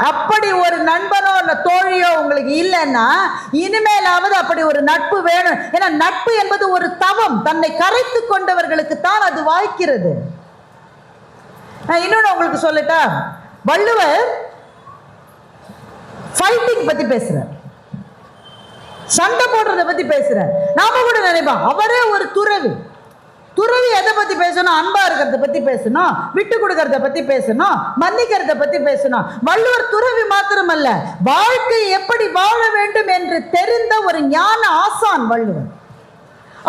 அப்படி ஒரு நண்பனோ தோழியோ உங்களுக்கு இல்லைன்னா இனிமேலாவது அப்படி ஒரு நட்பு வேணும். ஏன்னா நட்பு என்பது ஒரு தவம், தன்னை கரைத்து கொண்டவர்களுக்கு தான் அது வாய்க்கிறது. இன்னொன்னு உங்களுக்கு சொல்லட்டா, வள்ளுவர் ஃபைட்டிங் பத்தி பேசுறார், சண்டை போடுறத பத்தி பேசுறார். நாம கூட நினைப்போம் அவரே ஒரு துறவி. துறவி எதை பத்தி பேசணும்? அன்பா இருக்கிறத பத்தி பேசணும், விட்டு கொடுக்கறத பத்தி பேசணும், மன்னிக்கிறத பத்தி பேசணும். வள்ளுவர் துறவி மாத்திரமல்ல, வாழ்க்கை எப்படி வாழ வேண்டும் என்று தெரிந்த ஒரு ஞான ஆசான் வள்ளுவர்.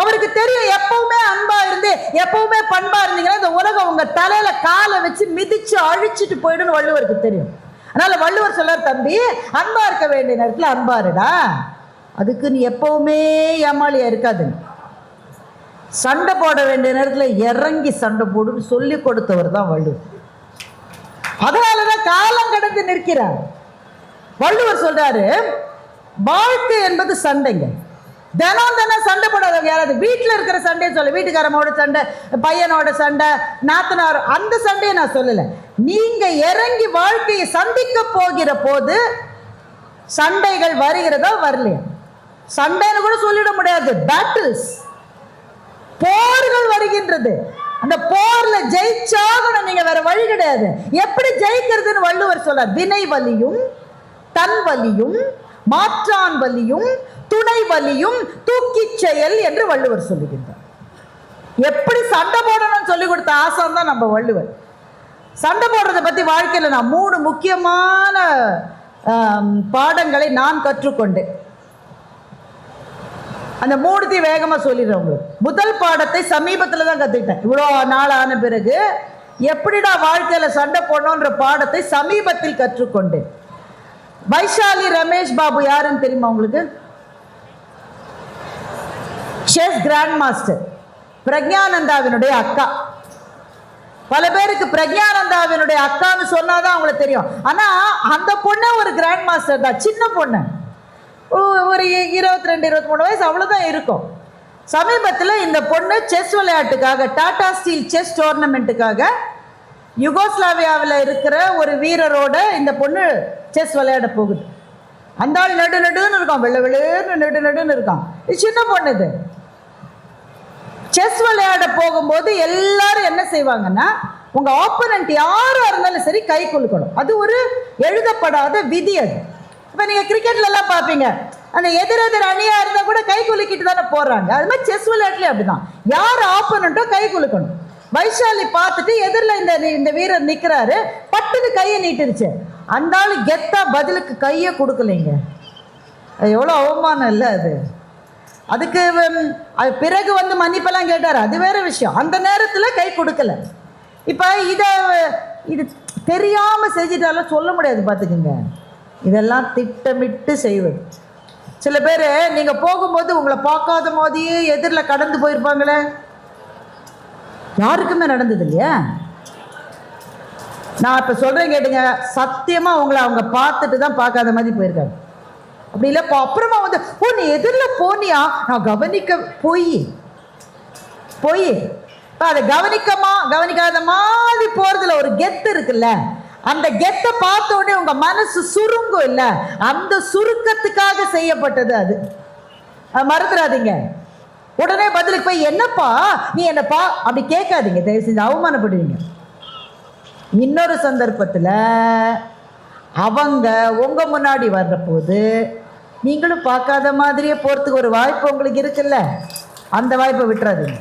அவருக்கு தெரியும், எப்பவுமே அன்பா இருந்து எப்பவுமே பண்பா இருந்தீங்கன்னா இந்த உலகம் உங்க தலையில காலை வச்சு மிதிச்சு அழிச்சிட்டு போயிடுன்னு வள்ளுவருக்கு தெரியும். அதனால வள்ளுவர் சொல்றார், தம்பி அன்பா இருக்க வேண்டிய நேரத்தில் அன்பா இருடா, அதுக்கு நீ எப்பவுமே ஏமாளியா இருக்காது. சண்டை போட வேண்டிய நேரத்தில் இறங்கி சண்டை போடுன்னு சொல்லி கொடுத்தவர் தான் வள்ளுவர். அதனாலதான் காலம் கடந்து நிற்கிறார். வள்ளுவர் சொல்றாரு, வாழ்க்கை என்பது சண்டைங்க. தினம் தினம் சண்டை போடாதவங்க யாராவது வீட்டில் இருக்கிற சண்டையை சொல்ல, வீட்டுக்காரமோட சண்டை, பையனோட சண்டை, நாத்தனார், அந்த சண்டையை நான் சொல்லலை. நீங்க இறங்கி வாழ்க்கையை சந்திக்க போகிற போது சண்டைகள் வருகிறதா வரலையா? சண்டைன்னு கூட சொல்லிட முடியாது, பேட்டில்ஸ், போர்கள் வருகின்றது. அந்த போர்ல ஜெயிச்சாகணும், நீங்க வேற வழி கிடையாது. எப்படி ஜெயிக்கிறதுன்னு வள்ளுவர் சொல்றார், வினை வலியும் தன் வலியும் மாற்றான் வலியும் துணை வலியும் தூக்கி செயல் என்று வள்ளுவர் சொல்லுகின்றார். எப்படி சண்டை போடணும்னு சொல்லி கொடுத்த ஆசான் தான் நம்ம வள்ளுவர். சண்டை போடுறதை பத்தி வாழ்க்கையில் நான் 3 முக்கியமான பாடங்களை நான் கற்றுக்கொண்டேன். அந்த 3 வேகமா சொல்லிடுறேன் உங்களுக்கு. முதல் பாடத்தை சமீபத்தில் தான் கத்துக்கிட்டேன். இவ்வளோ நாள் ஆன பிறகு எப்படிடா வாழ்க்கையில சண்டை போடணும்ன்ற பாடத்தை சமீபத்தில் கற்றுக்கொண்டேன். வைஷாலி ரமேஷ் பாபு யாருன்னு தெரியுமா உங்களுக்கு? செஸ் கிராண்ட் மாஸ்டர், பிரக்ஞானந்தாவினுடைய அக்கா. பல பேருக்கு பிரக்ஞானந்தாவினுடைய அக்கான்னு சொன்னாதான் அவங்களுக்கு தெரியும். ஆனா அந்த பொண்ணு ஒரு கிராண்ட் மாஸ்டர் தான், சின்ன பொண்ணு, ஒரு 22-23 வயசு அவ்வளோதான் இருக்கும். சமீபத்தில் இந்த பொண்ணு செஸ் விளையாட்டுக்காக, டாடா ஸ்டீல் செஸ் டோர்னமெண்ட்டுக்காக யுகோஸ்லாவியாவில் இருக்கிற ஒரு வீரரோட இந்த பொண்ணு செஸ் விளையாட போகுது. அந்த ஆள் நடுன்னு இருக்கான், வெள்ளை வெள்ளைன்னு நடுன்னு இருக்கான். இது சின்ன பொண்ணு. இது செஸ் விளையாட போகும்போது எல்லாரும் என்ன செய்வாங்கன்னா, உங்க ஆப்போனன்ட் யாரா இருந்தாலும் சரி கை குலுக்கணும். அது ஒரு எழுதப்படாத விதி. அது இப்போ நீங்கள் கிரிக்கெட்ல எல்லாம் பார்ப்பீங்க, அந்த எதிரெதிர் அணியா இருந்தால் கூட கை குலுக்கிட்டு தானே போடுறாங்க. அது மாதிரி செஸ் விளையாட்டுலேயே அப்படிதான், யார் ஆப்போனண்ட்டோ கை குலுக்கணும். வைஷாலி பார்த்துட்டு எதிரில் இந்த வீரர் நிற்கிறாரு, பட்டுன்னு கையை நீட்டிருச்சு. அந்த ஆள் கெத்தா பதிலுக்கு கையை கொடுக்கலைங்க. அது எவ்வளோ அவமானம் இல்லை அது. அதுக்கு பிறகு வந்து மன்னிப்பெல்லாம் கேட்டார், அது வேற விஷயம். அந்த நேரத்தில் கை கொடுக்கல. இப்போ இது தெரியாமல் செஞ்சிட்டாலும் சொல்ல முடியாது, பார்த்துக்குங்க. இதெல்லாம் திட்டமிட்டு செய்வது. சில பேர் நீங்கள் போகும்போது உங்களை பார்க்காத மாதிரியே எதிரில் கடந்து போயிருப்பாங்களே, யாருக்குமே நடந்தது இல்லையா? நான் இப்போ சொல்கிறேன் கேட்டுங்க, சத்தியமாக உங்களை அவங்க பார்த்துட்டு தான் பார்க்காத மாதிரி போயிருக்காங்க. அப்படி இல்லை, அப்புறமா வந்து நீ எதிரில் போனியா, நான் போய் அதை கவனிக்காத மாதிரி போகிறதுல ஒரு கெத்து இருக்குல்ல, அந்த கெத்தை பார்த்த உடனே உங்க மனசு சுருங்கும் இல்ல, அந்த சுருக்கத்துக்காக செய்யப்பட்டது அது. மறந்துடாதீங்க. உடனே பதிலுக்கு போய் என்னப்பா நீ என்னப்பா அப்படி கேட்காதீங்க, தயவு செஞ்சு அவமானப்படுவீங்க. இன்னொரு சந்தர்ப்பத்தில் அவங்க உங்க முன்னாடி வர்ற போது நீங்களும் பார்க்காத மாதிரியே போறதுக்கு ஒரு வாய்ப்பு உங்களுக்கு இருக்குல்ல, அந்த வாய்ப்பை விட்டுறாதீங்க.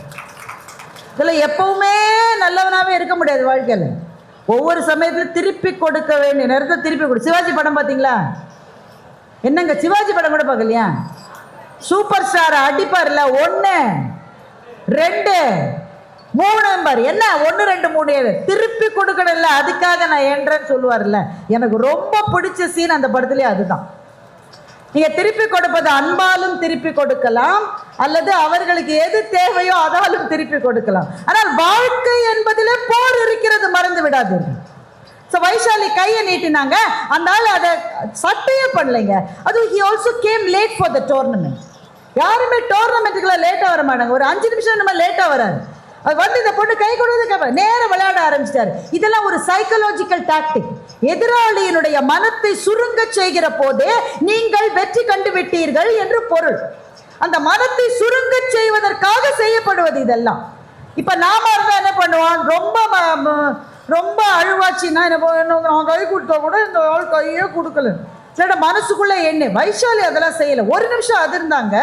இதில் எப்பவுமே நல்லவனாவே இருக்க முடியாது வாழ்க்கையில். ஒவ்வொரு சமயத்தில் திருப்பி கொடுக்க வேண்டிய நேரத்தை திருப்பி கொடு. சிவாஜி படம் பார்த்தீங்களா? என்னங்க சிவாஜி படம் கூட பார்க்கலையா? சூப்பர் ஸ்டார் அடிப்பார்ல, 1 2 3 பாரு, என்ன 1 2 3 திருப்பி கொடுக்கணும்ல, அதுக்காக நான் ஏன்றேன்னு சொல்லுவார்ல. எனக்கு ரொம்ப பிடிச்ச சீன் அந்த படத்துலேயே அதுதான். நீங்க திருப்பி கொடுப்பது அன்பாலும் திருப்பி கொடுக்கலாம், அல்லது அவர்களுக்கு எது தேவையோ அதாலும் திருப்பி கொடுக்கலாம். ஆனால் வாழ்க்கை என்பதிலே போர் இருக்கிறது, மறந்து விடாதீர்கள். வைஷாலி கையை நீட்டினாங்க, அந்த ஆள் அதை சட்டையே பண்ணலைங்க. அது he also came late for the tournament. யாருமே டோர்னமெண்ட்டுக்குள்ள லேட்டாக வர மாட்டாங்க, ஒரு 5 நிமிஷம் நம்ம லேட்டாக வராது. அது வந்து இந்த பொண்ணு கை கொடுத்து நேர விளையாட ஆரம்பிச்சிட்டாரு. இதெல்லாம் ஒரு சைக்கலாஜிக்கல் டாக்டிக். எதிராளியினுடைய மனத்தை சுருங்க செய்கிற போதே நீங்கள் வெற்றி கண்டு விட்டீர்கள் என்று பொருள். அந்த மனத்தை சுருங்க செய்வதற்காக செய்யப்படுவது இதெல்லாம். இப்ப நாம இருந்தா என்ன பண்ணுவோம், ரொம்ப அழுவாச்சின்னா நான் கை கொடுத்தா கூட இந்த ஆள் கையே கொடுக்கல சரி மனசுக்குள்ள என்ன. வைஷாலி அதெல்லாம் செய்யல. ஒரு நிமிஷம் அது இருந்தாங்க,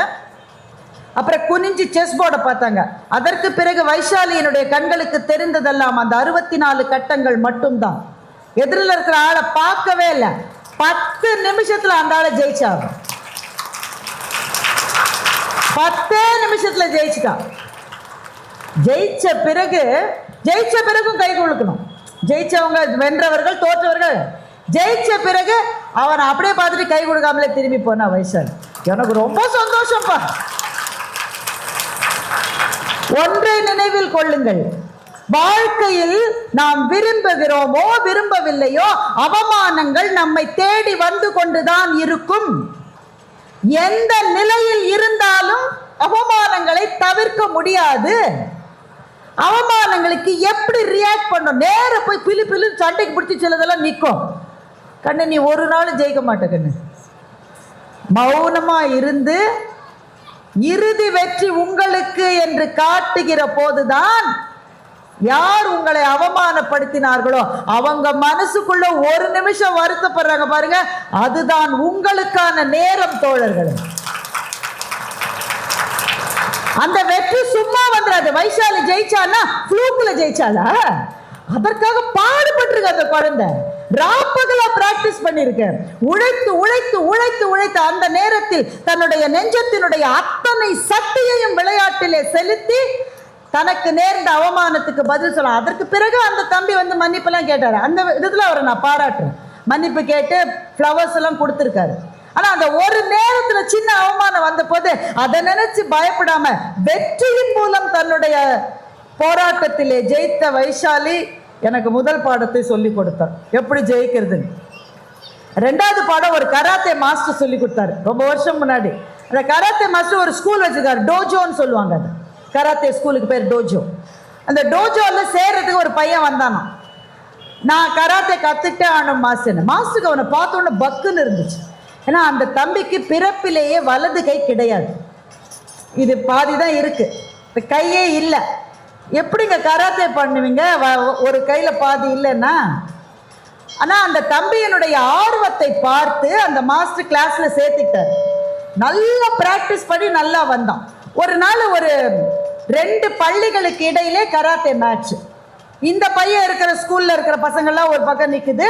அப்புறம் குனிஞ்சு செஸ் போர்டை பார்த்தாங்க. அதற்கு பிறகு வைஷாலியினுடைய கண்களுக்கு தெரிந்ததெல்லாம் அந்த 64 கட்டங்கள் மட்டும்தான். எதிரில் இருக்கிற ஆளை பார்க்கவே இல்லை. 10 நிமிஷத்துல அந்த ஆளை ஜெயிச்சாங்க. 10 நிமிஷத்துல ஜெயிச்சுட்டான். ஜெயிச்ச பிறகும் கை கொடுக்கணும். ஜெயிச்சவங்க வென்றவர்கள், தோற்றவர்கள். ஜெயிச்ச பிறகு அவன் அப்படியே பார்த்துட்டு கை கொடுக்காமலே திரும்பி போனா வைஷாலி. எனக்கு ரொம்ப சந்தோஷம்ப்பா. ஒன்றை நினைவில் கொள்ளுங்கள், வாழ்க்கையில் நாம் விரும்புகிறோமோ விரும்பவில்லையோ அவமானங்கள் நம்மை தேடி வந்து கொண்டுதான் இருக்கும். எந்த நிலையில் இருந்தாலும் அவமானங்களை தவிர்க்க முடியாது. அவமானங்களுக்கு எப்படி ரியாக்ட் பண்ணும், நேர போய் பிலு பிலு சண்டைக்கு பிடிச்சி சிலதெல்லாம் நிற்கும். கண்ணு நீ ஒரு நாள் ஜெயிக்க மாட்ட கண்ணு. மௌனமா இருந்து இறுதி வெற்றி உங்களுக்கு என்று காட்டுகிற போதுதான் யார் உங்களை அவமானப்படுத்தினார்களோ அவங்க மனசுக்குள்ள ஒரு நிமிஷம் வருத்தப்படுறாங்க பாருங்க, அதுதான் உங்களுக்கான நேரம் தோழர்கள். அந்த வெற்றி சும்மா வந்துடாது. வைஷாலி ஜெயிச்சானா ஃப்ளூக்ல ஜெயிச்சாளா? அதற்காக பாடுபட்டிருக்க அந்த குழந்தை. ராப்பகலா பிராக்டிஸ் பண்ணிருக்க. உழைத்து உழைத்து உழைத்து உழைத்து அந்த நேரத்தில் தன்னுடைய நெஞ்சத்தினுடைய அத்தனை சக்தியையும் விளையாட்டிலே செலுத்தி தனக்கு நேர்ந்த அவமானத்துக்கு பதில் சொல்லலாம். அதற்கு பிறகு அந்த தம்பி வந்து மன்னிப்பெல்லாம் கேட்டாரு. அந்த விதத்தில் அவரை நான் பாராட்டுறேன். மன்னிப்பு கேட்டு ஃப்ளவர்ஸ் எல்லாம் கொடுத்துருக்காரு. ஆனா அந்த ஒரு நேரத்துல சின்ன அவமானம் வந்த போது அதை நினைச்சு பயப்படாம வெற்றியின் மூலம் தன்னுடைய போராட்டத்திலே ஜெயித்த வைஷாலி எனக்கு முதல் பாடத்தை சொல்லி கொடுத்தார், எப்படி ஜெயிக்கிறது. ரெண்டாவது பாடம் ஒரு கராத்தே மாஸ்டர் சொல்லி கொடுத்தாரு ரொம்ப வருஷம் முன்னாடி. அந்த கராத்தே மாஸ்டர் ஒரு ஸ்கூல் வச்சிருக்காரு, டோஜோன்னு சொல்லுவாங்க. அது கராத்தே ஸ்கூலுக்கு பேர் டோஜோ. அந்த டோஜோல சேர்றதுக்கு ஒரு பையன் வந்தானோ, நான் கராத்தே கத்துக்கிட்டே ஆனும் மாஸ்டருக்கு அவனை பார்த்தோன்னு பக்குன்னு இருந்துச்சு. ஏன்னா அந்த தம்பிக்கு பிறப்பிலேயே வலது கை கிடையாது, இது பாதி தான் இருக்கு, கையே இல்லை. எப்படிங்க கராத்தே பண்ணுவீங்க ஒரு கையில பாதி இல்லைன்னா? ஆனால் அந்த தம்பியினுடைய ஆர்வத்தை பார்த்து அந்த மாஸ்டர் கிளாஸ்ல சேர்த்துக்கிட்டார். நல்லா பிராக்டிஸ் பண்ணி நல்லா வந்தான். ஒரு நாள் ஒரு 2 பள்ளிகளுக்கு இடையிலே கராத்தே மேட்ச். இந்த பையன் இருக்கிற ஸ்கூல்ல இருக்கிற பசங்கள்லாம் ஒரு பக்கம் நிற்குது,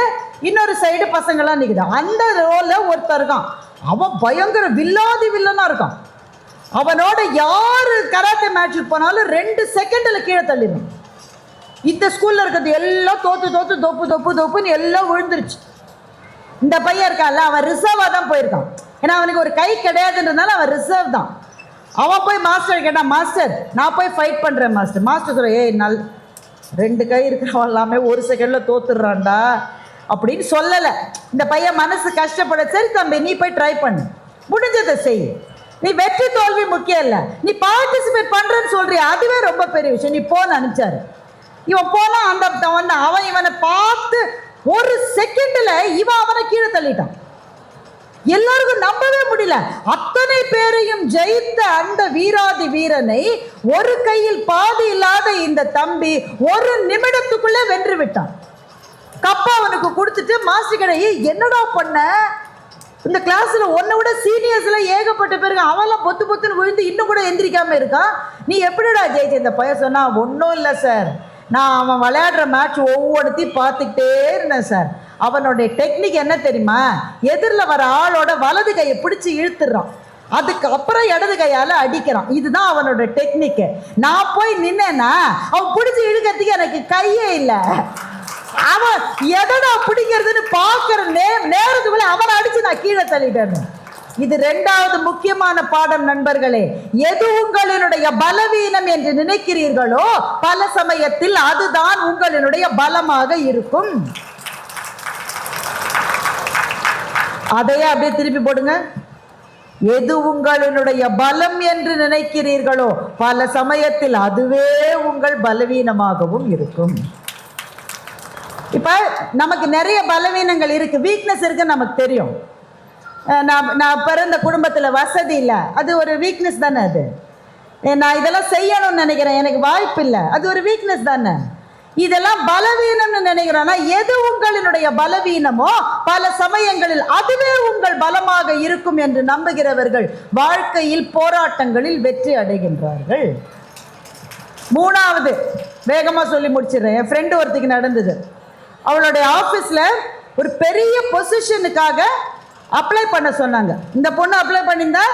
இன்னொரு சைடு பசங்கள்லாம் நிற்குது. அந்த ரோல ஒருத்தர் இருக்கான், அவன் பயங்கர வில்லாதி வில்லனா இருக்கான். அவனோட யாரு கராத்தே மேட்சுக்கு போனாலும் 2 செகண்ட்ல கீழே தள்ளிடும். இந்த ஸ்கூல்ல இருக்கிறது எல்லாம் தோத்து தோத்து தொப்பு தொப்பு தொப்புன்னு எல்லாம் விழுந்துருச்சு. இந்த பையன் இருக்கான்ல, அவன் ரிசர்வா தான் போயிருக்கான். ஏன்னா அவனுக்கு ஒரு கை கிடையாதுன்றதுனால அவன் ரிசர்வ் தான். அவன் போய் மாஸ்டர் கேட்டான், மாஸ்டர் நான் போய் ஃபைட் பண்றேன் மாஸ்டர். மாஸ்டர் சொல்ற, ஏய் 2 கை இருக்கிறவன் எல்லாமே 1 செகண்ட்ல தோத்துடுறான்டா அப்படின்னு சொல்லலை. இந்த பையன் மனசு கஷ்டப்பட, சரி தம்பி நீ போய் ட்ரை பண்ணு, முடிஞ்சதை செய், நீ வெற்றி தோல்வி முக்கியம் இல்லை, நீ பார்ட்டிசிபேட் பண்றேன்னு சொல்றிய அதுவே ரொம்ப பெரிய விஷயம், நீ போன்னு அனுப்பிச்சாரு. இவன் போனா அந்த அவன் இவனை பார்த்து 1 செகண்ட்ல இவன் அவனை கீழே தள்ளிட்டான். எல்லாருக்கும் நம்பவே முடியல. அத்தனை பேரையும் ஜெயித்த அந்த வீராதி வீரனை ஒரு கையில் பாதி இல்லாத இந்த தம்பி 1 நிமிடத்துக்குள்ளே வென்று விட்டான். கப்பா அவனுக்கு கொடுத்துட்டு மாஸ்டர் கடை, என்னடா பண்ண, இந்த கிளாஸ்ல ஒன்னை விட சீனியர்ஸ்ல ஏகப்பட்ட பேருக்கு அவெல்லாம் பொத்து பொத்துன்னு விழுந்து இன்னும் கூட எந்திரிக்காம இருக்கான், நீ எப்படிடா ஜெயிச்ச? இந்த பையன் சொன்னா, ஒன்றும் இல்லை சார், நான் அவன் விளையாடுற மேட்ச் ஒவ்வொருத்தையும் பார்த்துக்கிட்டே இருந்தேன் சார். அவனுடைய டெக்னிக் என்ன தெரியுமா, எதிரில் வர ஆளோட வலது கையை பிடிச்சி இழுத்துடுறான், அதுக்கு அப்புறம் இடது கையால் அடிக்கிறான், இதுதான் அவனோட டெக்னிக்கு. நான் போய் நின்னேன்னா அவன் பிடிச்சி இழுக்கிறதுக்கு எனக்கு கையே இல்லை. அவன் எதனா பிடிக்கிறதுன்னு பார்க்குற நேரத்துக்குள்ள அவனை அடிச்சு நான் கீழே தள்ளிட்டேன்னு. இது 2வது முக்கியமான பாடம் நண்பர்களே. எது உங்களினுடைய பலவீனம் என்று நினைக்கிறீர்களோ பல சமயத்தில் அதுதான் உங்களினுடைய பலமாக இருக்கும். அதையே அப்படியே திருப்பி போடுங்க. எது உங்களுடைய பலம் என்று நினைக்கிறீர்களோ பல சமயத்தில் அதுவே உங்கள் பலவீனமாகவும் இருக்கும். இப்ப நமக்கு நிறைய பலவீனங்கள் இருக்கு, வீக்னஸ் இருக்கு, நமக்கு தெரியும். நான் பிறந்த குடும்பத்தில் வசதி இல்லை, அது ஒரு வீக்னஸ் தானே. அது நான் இதெல்லாம் செய்யணும்னு நினைக்கிறேன், எனக்கு வாய்ப்பு இல்லை, அது ஒரு வீக்னஸ் தானே. இதெல்லாம் பலவீனம்னு நினைக்கிறோம்னா எது உங்களினுடைய பலவீனமோ பல சமயங்களில் அதுவே உங்கள் பலமாக இருக்கும் என்று நம்புகிறவர்கள் வாழ்க்கையில் போராட்டங்களில் வெற்றி அடைகின்றார்கள். மூணாவது, வேகமா சொல்லி முடிச்சிடுறேன். என் ஃப்ரெண்டு ஒருத்திக்கு நடந்தது. அவளுடைய ஆஃபீஸில் ஒரு பெரிய பொசிஷனுக்காக அப்ளை பண்ண சொன்னாங்க. இந்த பொண்ணு அப்ளை பண்ணியிருந்தா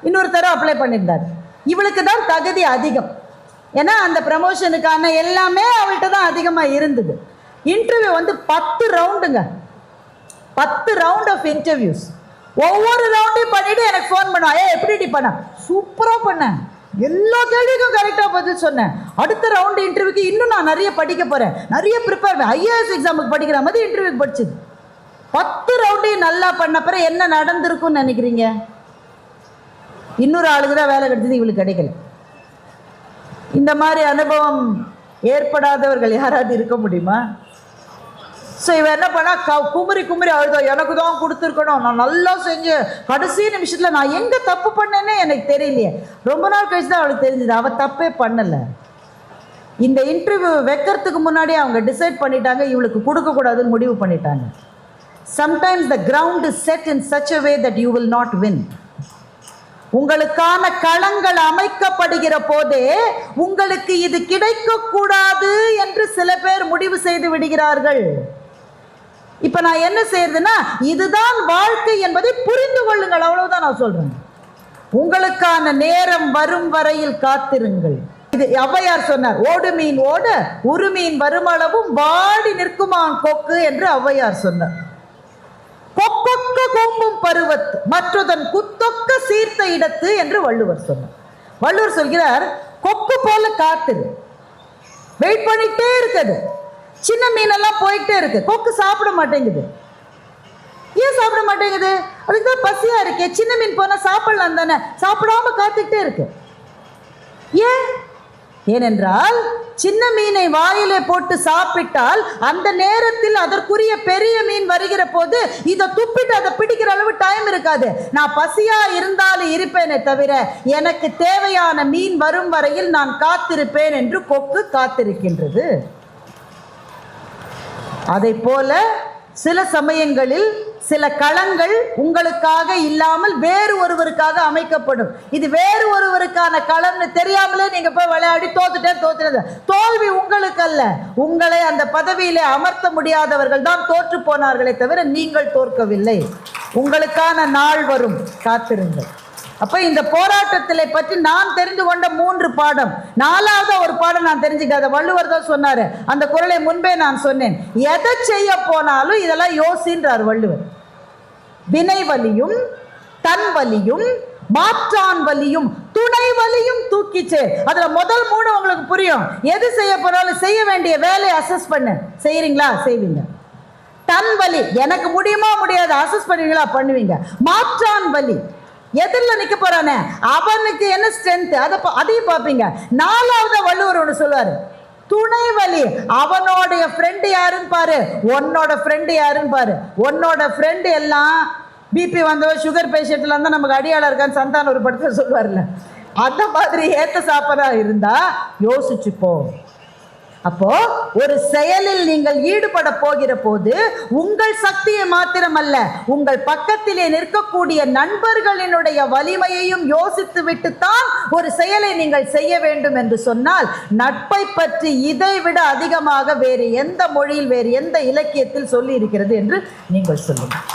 இன்னொருத்தரும் அப்ளை பண்ணியிருந்தார். இவளுக்கு தான் தகுதி அதிகம், ஏன்னா அந்த ப்ரமோஷனுக்கான எல்லாமே அவள்கிட்ட தான் அதிகமாக இருந்தது. இன்டர்வியூ 10 ரவுண்டுங்க, 10 ரவுண்ட் ஆஃப் இன்டர்வியூஸ். ஒவ்வொரு ரவுண்டையும் பண்ணிவிட்டு எனக்கு ஃபோன் பண்ணுவான், எப்படி பண்ண, சூப்பராக பண்ணேன், எல்லா கேள்விக்கும் கரெக்டாக பதில் சொன்னேன், அடுத்த ரவுண்டு இன்டர்வியூக்கு இன்னும் நான் நிறைய படிக்க போகிறேன், நிறைய ப்ரிப்பேர், IAS எக்ஸாமுக்கு படிக்கிற மாதிரி இன்டர்வியூக்கு படிச்சது. 10 ரவுண்டையும் நல்லா பண்ண பிறகு என்ன நடந்திருக்கும்னு நினைக்கிறீங்க? இன்னொரு ஆளுக்கு தான் வேலை கிடைச்சது, இவளுக்கு கிடைக்கல. இந்த மாதிரி அனுபவம் ஏற்படாதவர்கள் யாராவது இருக்க முடியுமா? ஸோ இவன் என்ன பண்ணா, குமரி அழுதோ, எனக்கு தான் கொடுத்துருக்கணும், நான் நல்லா செஞ்சு கடைசி நிமிஷத்தில் நான் எங்கே தப்பு பண்ணேன்னே எனக்கு தெரியலையே. ரொம்ப நாள் கழிச்சு தான் அவளுக்கு தெரிஞ்சது அவள் தப்பே பண்ணலை. இந்த இன்டர்வியூ வைக்கிறதுக்கு முன்னாடியே அவங்க டிசைட் பண்ணிட்டாங்க இவளுக்கு கொடுக்கக்கூடாதுன்னு முடிவு பண்ணிட்டாங்க. Sometimes the ground is set in such a way that you will not win. உங்களுக்கான களங்கள் அமைக்கப்படுகிற போதே உங்களுக்கு இது கிடைக்கக்கூடாது என்று சில பேர் முடிவு செய்து விடுகிறார்கள். இப்ப நான் என்ன செய்யறதுன்னா, இதுதான் வாழ்க்கை என்பதை புரிந்து கொள்ளுங்கள், அவ்வளவுதான் நான் சொல்றேன். உங்களுக்கான நேரம் வரும் வரையில் காத்திருங்கள். இது ஔவையார் சொன்னார், ஓடு மீன் ஓட உருமீன் வருமளவும் வாடி நிற்குமான் கொக்கு என்று ஔவையார் சொன்னார். கொக்கொக்க கோம்பும் பருவத்து மற்றதன் குத்தொக்க சீர்த்த இடத்து என்று வள்ளுவர் சொன்னார். வள்ளுவர் சொல்கிறார், கொக்கு போல காத்துரு, வெயிட் பண்ணிட்டே இருக்குது, சின்ன மீனெல்லாம் போயிட்டே இருக்கு, கொக்கு சாப்பிட மாட்டேங்குது. ஏன் சாப்பிட மாட்டேங்குது? அதுக்குதான் பசியா இருக்கே, சின்ன மீன் போனா சாப்பிடலாம் தானே, சாப்பிடாம காத்துக்கிட்டே இருக்கு. ஏனென்றால் சின்ன மீனை வாயிலே போட்டு சாப்பிட்டால் அந்த நேரத்தில் அதற்குரிய பெரிய மீன் வருகிற போது இதை துப்பிட்டு அதை பிடிக்கிற அளவு டைம் இருக்காது. நான் பசியா இருந்தாலும் இருப்பேனே தவிர எனக்கு தேவையான மீன் வரும் வரையில் நான் காத்திருப்பேன் என்று கொக்கு காத்திருக்கின்றது. அதை போல சில சமயங்களில் சில களங்கள் உங்களுக்காக இல்லாமல் வேறு ஒருவருக்காக அமைக்கப்படும். இது வேறு ஒருவருக்கான களம்னு தெரியாமலே நீங்க போய் விளையாடி தோத்துட்டது. தோல்வி உங்களுக்கு அல்ல, உங்களை அந்த பதவியிலே அமர்த்த முடியாதவர்கள் தான் தோற்று போனார்களே தவிர நீங்கள் தோற்கவில்லை. உங்களுக்கான நாள் வரும், காத்திருங்கள். அப்ப இந்த போராட்டத்திலே பற்றி நான் தெரிந்து கொண்ட 3 பாடம். 4வது ஒரு பாடம் நான் தெரிஞ்சுக்காத, வள்ளுவர் தான் சொன்னாரு, அந்த குறளை முன்பே நான் சொன்னேன். எதை செய்ய போனாலும் இதெல்லாம் யோசின்றார் வள்ளுவர். வினை வலியும் தன் வலியும் மாற்றான் வலியும் துணை வலியும் தூக்கிச்சே. அதுல முதல் 3 உங்களுக்கு புரியும். எது செய்ய போனாலும் செய்ய வேண்டிய வேலையை அசஸ் பண்ணு, செய்யறீங்களா, செய்வீங்க. தன் வலி, எனக்கு முடியுமா முடியாது, அசஸ் பண்ணுவீங்களா, பண்ணுவீங்க. மாற்றான் வலி, எதிரில் நிற்க போறானே அவனுக்கு என்ன ஸ்ட்ரென்த், அதையும் பார்ப்பீங்க. 4வது வள்ளுவர் ஒன்று சொல்லுவாரு, துணை வலி, அவனோடைய ஃப்ரெண்டு யாருன்னு பாரு, உன்னோட ஃப்ரெண்டு யாருன்னு பாரு. உன்னோட ஃப்ரெண்டு எல்லாம் பிபி வந்தவன், சுகர் பேஷண்ட்ல இருந்தால் நமக்கு அடியாளர் இருக்கான்னு சந்தானம் ஒரு படத்தில் சொல்லுவார்ல, அந்த மாதிரி ஏத்த சாப்பிடா இருந்தா யோசிச்சுப்போ. அப்போ ஒரு செயலில் நீங்கள் ஈடுபட போகிற போது உங்கள் சக்தியை மாத்திரமல்ல, உங்கள் பக்கத்திலே நிற்கக்கூடிய நண்பர்களினுடைய வலிமையையும் யோசித்து விட்டுத்தான் ஒரு செயலை நீங்கள் செய்ய வேண்டும் என்று சொன்னால், நட்பை பற்றி இதை விட அதிகமாக வேறு எந்த மொழியில், வேறு எந்த இலக்கியத்தில் சொல்லி இருக்கிறது என்று நீங்கள் சொல்லுங்கள்.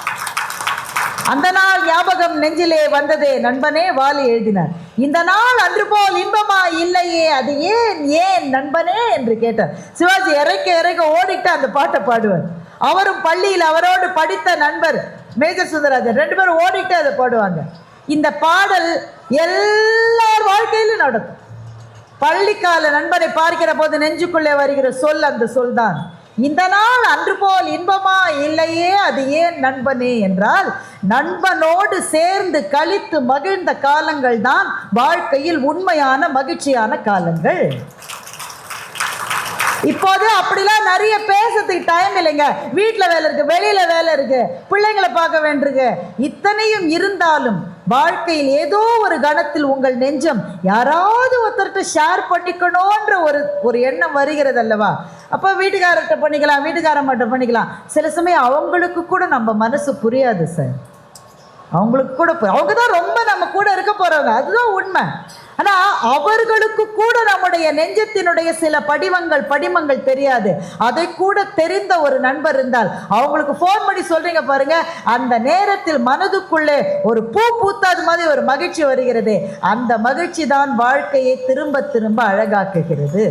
அந்த நாள் ஞாபகம் நெஞ்சிலே வந்ததே நண்பனே வாலி எழுதினார். இந்த நாள் அன்று போல் இன்பமா இல்லையே, அது ஏன் ஏன் நண்பனே என்று கேட்டார். சிவாஜி இறைக்க ஓடிட்டு அந்த பாட்டை பாடுவார். அவரும் பள்ளியில் அவரோடு படித்த நண்பர் மேஜர் சுந்தரராஜன் 2 பேரும் ஓடிட்டு அதை பாடுவாங்க. இந்த பாடல் எல்லார் வாழ்க்கையிலும் நடக்கும். பள்ளிக்கால நண்பரை பார்க்கிற போது நெஞ்சுக்குள்ளே வருகிற சொல் அந்த சொல் தான், இந்த நாள் அன்று போல் இன்பமா இல்லையே அது ஏன் நண்பனே என்றால், நண்பனோடு சேர்ந்து கழித்து மகிழ்ந்த காலங்கள் தான் வாழ்க்கையில் உண்மையான மகிழ்ச்சியான காலங்கள். இப்போது அப்படிலாம் நிறைய பேசுறதுக்கு டைம் இல்லைங்க. வீட்டில் வேலை இருக்கு, வெளியில வேலை இருக்கு, பிள்ளைங்களை பார்க்க வேண்டியிருக்கு. இத்தனையும் இருந்தாலும் வாழ்க்கையில் ஏதோ ஒரு கணத்தில் உங்கள் நெஞ்சம் யாராவது ஒருத்தர்கிட்ட ஷேர் பண்ணிக்கணும்ன்ற ஒரு எண்ணம் வருகிறது அல்லவா? அப்போ வீட்டுக்காரர்கிட்ட பண்ணிக்கலாம், வீட்டுக்காரம்கிட்ட பண்ணிக்கலாம். சில சமயம் அவங்களுக்கு கூட நம்ம மனசு புரியாது சார். அவங்களுக்கு கூட அவங்க தான் ரொம்ப நம்ம கூட இருக்க போறவங்க, அதுதான் உண்மை. ஆனால் அவர்களுக்கு கூட நம்முடைய நெஞ்சத்தினுடைய சில படிமங்கள் தெரியாது. அதை கூட தெரிந்த ஒரு நண்பர் இருந்தால் அவங்களுக்கு ஃபோன் பண்ணி சொல்றீங்க பாருங்க, அந்த நேரத்தில் மனதுக்குள்ளே ஒரு பூ பூத்தாது மாதிரி ஒரு மகிழ்ச்சி வருகிறது. அந்த மகிழ்ச்சி தான் வாழ்க்கையை திரும்ப திரும்ப அழகாக்குகிறது.